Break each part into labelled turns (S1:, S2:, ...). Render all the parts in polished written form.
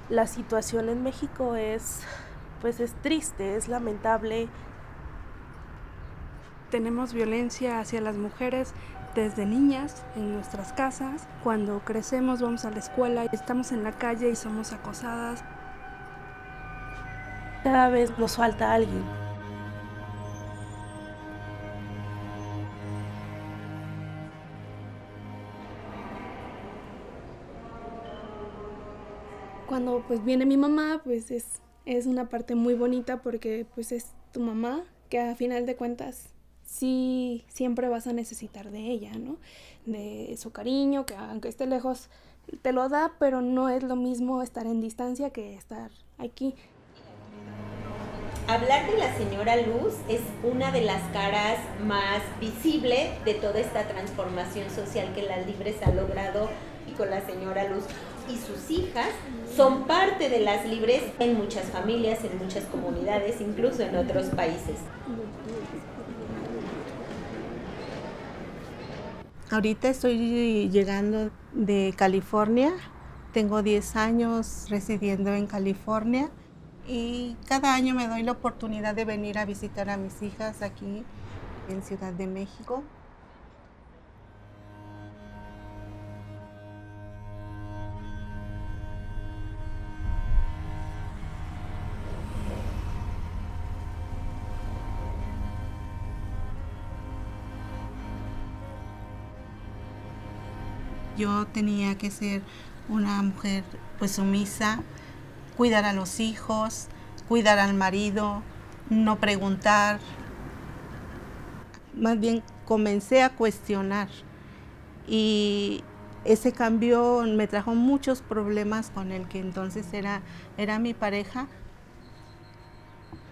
S1: La situación en México pues es triste, es lamentable.
S2: Tenemos violencia hacia las mujeres desde niñas en nuestras casas. Cuando crecemos vamos a la escuela, estamos en la calle y somos acosadas.
S1: Cada vez nos falta alguien.
S2: Cuando pues viene mi mamá, pues es una parte muy bonita porque pues es tu mamá, que a final de cuentas sí siempre vas a necesitar de ella, ¿no? De su cariño, que aunque esté lejos te lo da, pero no es lo mismo estar en distancia que estar aquí.
S3: Hablar de la señora Luz es una de las caras más visibles de toda esta transformación social que Las Libres ha logrado, y con la señora Luz y sus hijas son parte de Las Libres en muchas familias, en muchas comunidades, incluso en otros países.
S4: Ahorita estoy llegando de California, tengo 10 años residiendo en California y cada año me doy la oportunidad de venir a visitar a mis hijas aquí en Ciudad de México. Yo tenía que ser una mujer pues sumisa, cuidar a los hijos, cuidar al marido, no preguntar. Más bien comencé a cuestionar y ese cambio me trajo muchos problemas con el que entonces era mi pareja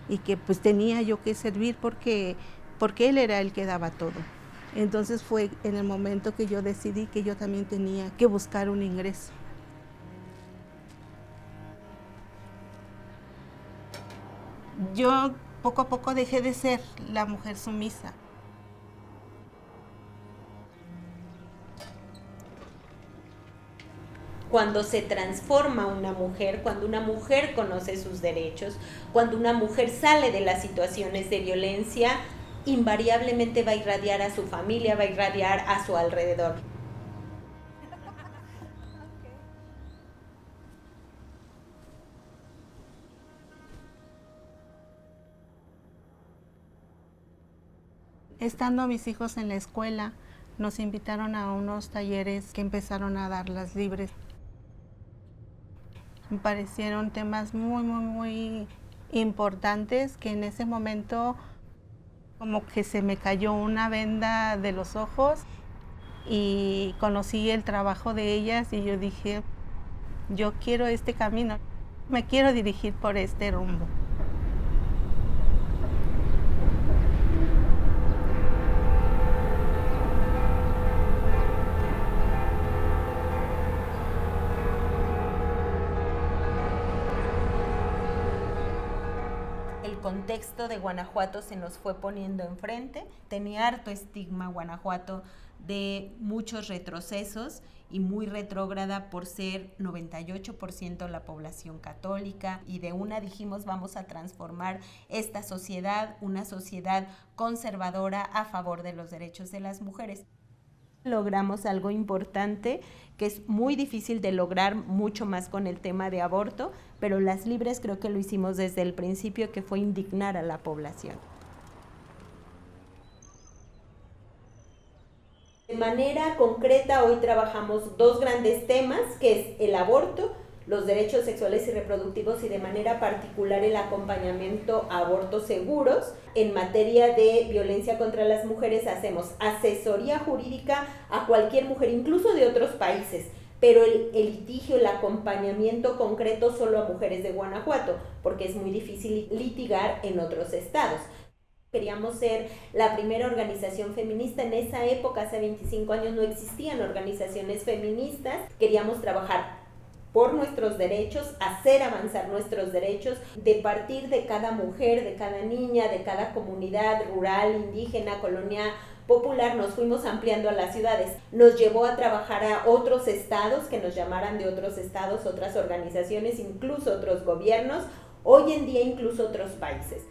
S4: y que pues tenía yo que servir porque él era el que daba todo. Entonces fue en el momento que yo decidí que yo también tenía que buscar un ingreso. Yo poco a poco dejé de ser la mujer sumisa.
S3: Cuando se transforma una mujer, cuando una mujer conoce sus derechos, cuando una mujer sale de las situaciones de violencia, invariablemente va a irradiar a su familia, va a irradiar a su alrededor.
S4: Estando mis hijos en la escuela, nos invitaron a unos talleres que empezaron a dar Las Libres. Me parecieron temas muy importantes que en ese momento como que se me cayó una venda de los ojos y conocí el trabajo de ellas y yo dije, yo quiero este camino, me quiero dirigir por este rumbo.
S3: El contexto de Guanajuato se nos fue poniendo enfrente. Tenía harto estigma Guanajuato de muchos retrocesos y muy retrógrada por ser 98% la población católica, y de una dijimos vamos a transformar esta sociedad, una sociedad conservadora a favor de los derechos de las mujeres. Logramos algo importante que es muy difícil de lograr, mucho más con el tema de aborto, pero Las Libres creo que lo hicimos desde el principio, que fue indignar a la población. De manera concreta, hoy trabajamos dos grandes temas, que es el aborto, los derechos sexuales y reproductivos, y de manera particular el acompañamiento a abortos seguros. En materia de violencia contra las mujeres hacemos asesoría jurídica a cualquier mujer, incluso de otros países, pero el litigio, el acompañamiento concreto solo a mujeres de Guanajuato, porque es muy difícil litigar en otros estados. Queríamos ser la primera organización feminista. En esa época, hace 25 años, no existían organizaciones feministas. Queríamos trabajar por nuestros derechos, hacer avanzar nuestros derechos, de partir de cada mujer, de cada niña, de cada comunidad rural, indígena, colonial, popular. Nos fuimos ampliando a las ciudades. Nos llevó a trabajar a otros estados, que nos llamaran de otros estados, otras organizaciones, incluso otros gobiernos, hoy en día incluso otros países.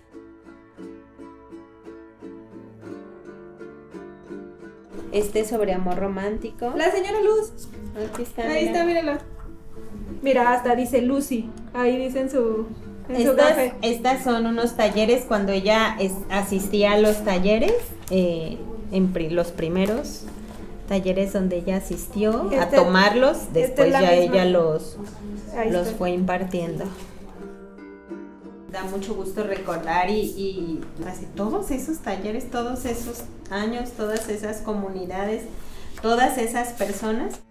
S3: Sobre amor romántico.
S2: La señora Luz.
S3: Aquí está.
S2: Ahí está, míralo. Mira, hasta dice Lucy. Ahí dice en su café.
S3: Estas son unos talleres cuando ella asistía a los talleres, los primeros talleres donde ella asistió a tomarlos, después ya ella los fue impartiendo. Da mucho gusto recordar y así todos esos talleres, todos esos años, todas esas comunidades, todas esas personas.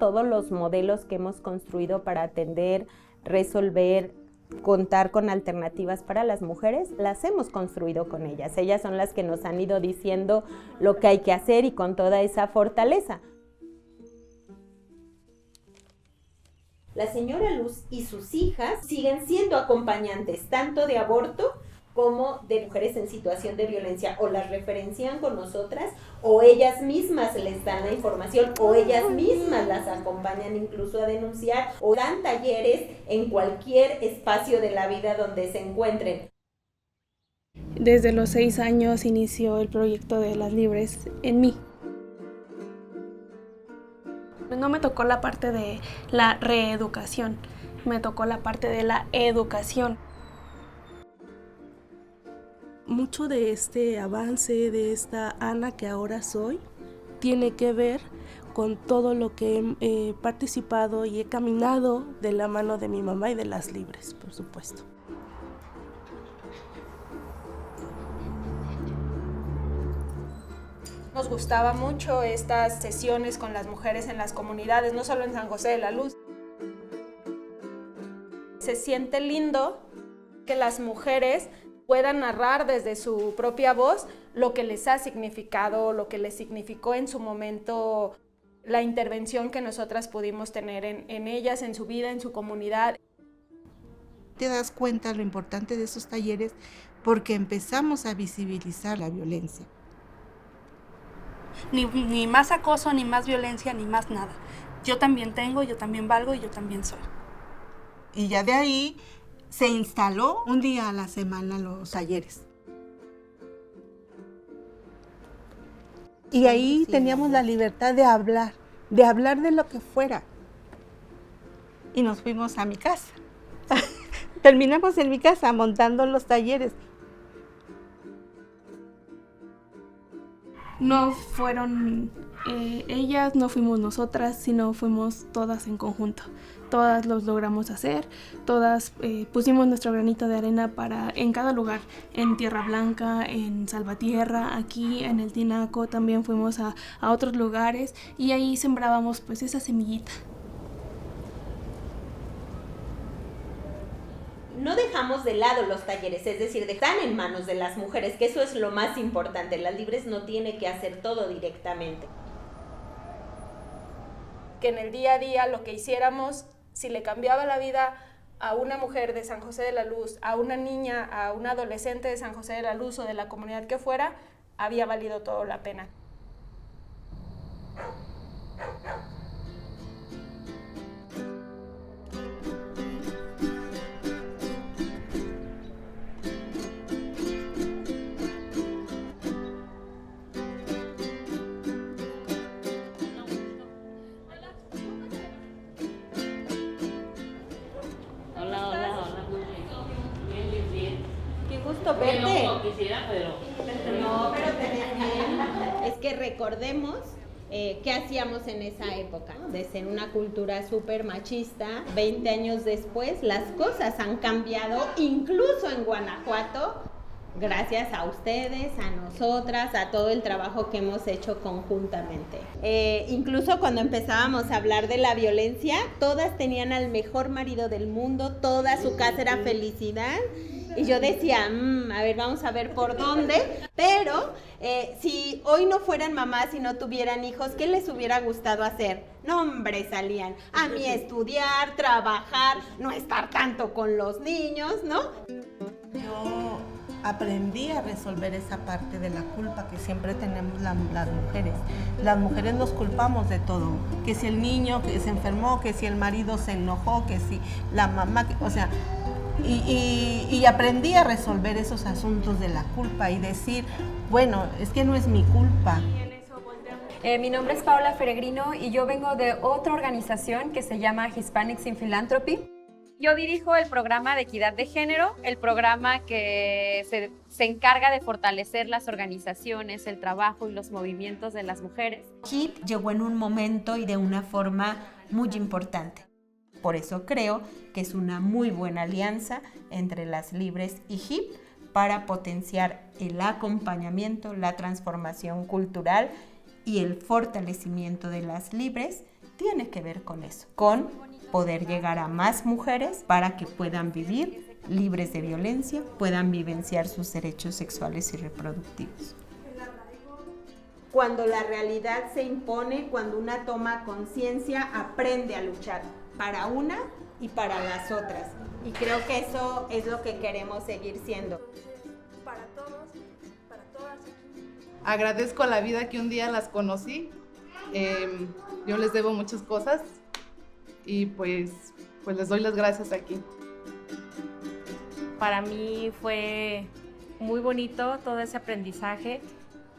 S3: Todos los modelos que hemos construido para atender, resolver, contar con alternativas para las mujeres, las hemos construido con ellas. Ellas son las que nos han ido diciendo lo que hay que hacer y con toda esa fortaleza. La señora Luz y sus hijas siguen siendo acompañantes tanto de aborto como de mujeres en situación de violencia, o las referencian con nosotras, o ellas mismas les dan la información, o ellas mismas las acompañan incluso a denunciar, o dan talleres en cualquier espacio de la vida donde se encuentren.
S2: Desde los 6 años inició el proyecto de Las Libres en mí. No me tocó la parte de la reeducación, me tocó la parte de la educación.
S1: Mucho de este avance, de esta Ana que ahora soy, tiene que ver con todo lo que he participado y he caminado de la mano de mi mamá y de Las Libres, por supuesto.
S5: Nos gustaba mucho estas sesiones con las mujeres en las comunidades, no solo en San José de la Luz. Se siente lindo que las mujeres puedan narrar desde su propia voz lo que les ha significado, lo que les significó en su momento la intervención que nosotras pudimos tener en ellas, en su vida, en su comunidad.
S4: Te das cuenta lo importante de esos talleres porque empezamos a visibilizar la violencia.
S6: Ni más acoso, ni más violencia, ni más nada. Yo también tengo, yo también valgo y yo también soy.
S4: Y ya de ahí se instaló un día a la semana los talleres. Y ahí teníamos la libertad de hablar de lo que fuera. Y nos fuimos a mi casa. Terminamos en mi casa montando los talleres.
S2: No fueron ellas, no fuimos nosotras, sino fuimos todas en conjunto. Todas los logramos hacer, todas pusimos nuestro granito de arena en cada lugar, en Tierra Blanca, en Salvatierra, aquí en el Tinaco, también fuimos a otros lugares y ahí sembrábamos pues esa semillita.
S3: No dejamos de lado los talleres, es decir, están en manos de las mujeres, que eso es lo más importante. Las Libres no tiene que hacer todo directamente.
S5: Que en el día a día lo que hiciéramos, si le cambiaba la vida a una mujer de San José de la Luz, a una niña, a una adolescente de San José de la Luz o de la comunidad que fuera, había valido todo la pena.
S3: Verte. No, quisiera, pero te ves bien. Es que recordemos qué hacíamos en esa época, ¿no? De ser una cultura súper machista. 20 años después, las cosas han cambiado, incluso en Guanajuato, gracias a ustedes, a nosotras, a todo el trabajo que hemos hecho conjuntamente. Incluso cuando empezábamos a hablar de la violencia, todas tenían al mejor marido del mundo, toda su casa era felicidad. Y yo decía, a ver, vamos a ver por dónde. Pero si hoy no fueran mamás y no tuvieran hijos, ¿qué les hubiera gustado hacer? No, hombre, salían a mí estudiar, trabajar, no estar tanto con los niños, ¿no?
S4: Yo aprendí a resolver esa parte de la culpa que siempre tenemos las mujeres. Las mujeres nos culpamos de todo, que si el niño que se enfermó, que si el marido se enojó, que si la mamá, o sea, y aprendí a resolver esos asuntos de la culpa y decir, bueno, es que no es mi culpa.
S7: Mi nombre es Paola Feregrino y yo vengo de otra organización que se llama Hispanics in Philanthropy. Yo dirijo el programa de equidad de género, el programa que se encarga de fortalecer las organizaciones, el trabajo y los movimientos de las mujeres.
S3: HIP llegó en un momento y de una forma muy importante. Por eso creo que es una muy buena alianza entre las Libres y HIP para potenciar el acompañamiento, la transformación cultural y el fortalecimiento de las Libres. Tiene que ver con eso, con poder llegar a más mujeres para que puedan vivir libres de violencia, puedan vivenciar sus derechos sexuales y reproductivos. Cuando la realidad se impone, cuando una toma conciencia, aprende a luchar para una y para las otras. Y creo que eso es lo que queremos seguir siendo.
S6: Para todos, para todas.
S8: Agradezco a la vida que un día las conocí. Yo les debo muchas cosas y pues les doy las gracias aquí.
S9: Para mí fue muy bonito todo ese aprendizaje,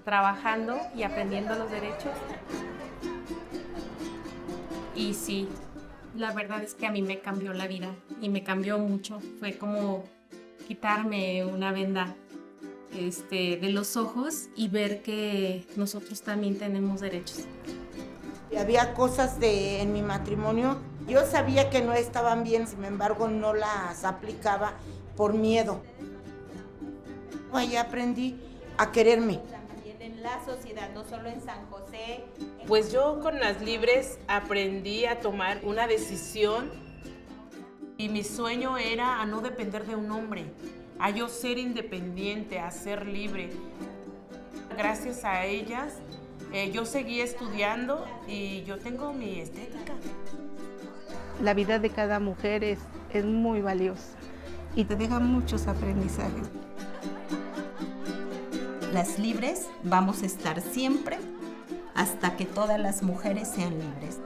S9: trabajando y aprendiendo los derechos. Y sí, la verdad es que a mí me cambió la vida y me cambió mucho. Fue como quitarme una venda de los ojos y ver que nosotros también tenemos derechos.
S10: Había cosas en mi matrimonio, yo sabía que no estaban bien, sin embargo no las aplicaba por miedo. Ahí aprendí a quererme.
S3: También en la sociedad, no solo en San José.
S11: Pues yo con las Libres aprendí a tomar una decisión y mi sueño era a no depender de un hombre, a yo ser independiente, a ser libre. Gracias a ellas yo seguí estudiando y yo tengo mi estética.
S4: La vida de cada mujer es muy valiosa y te deja muchos aprendizajes.
S3: Las Libres vamos a estar siempre hasta que todas las mujeres sean libres.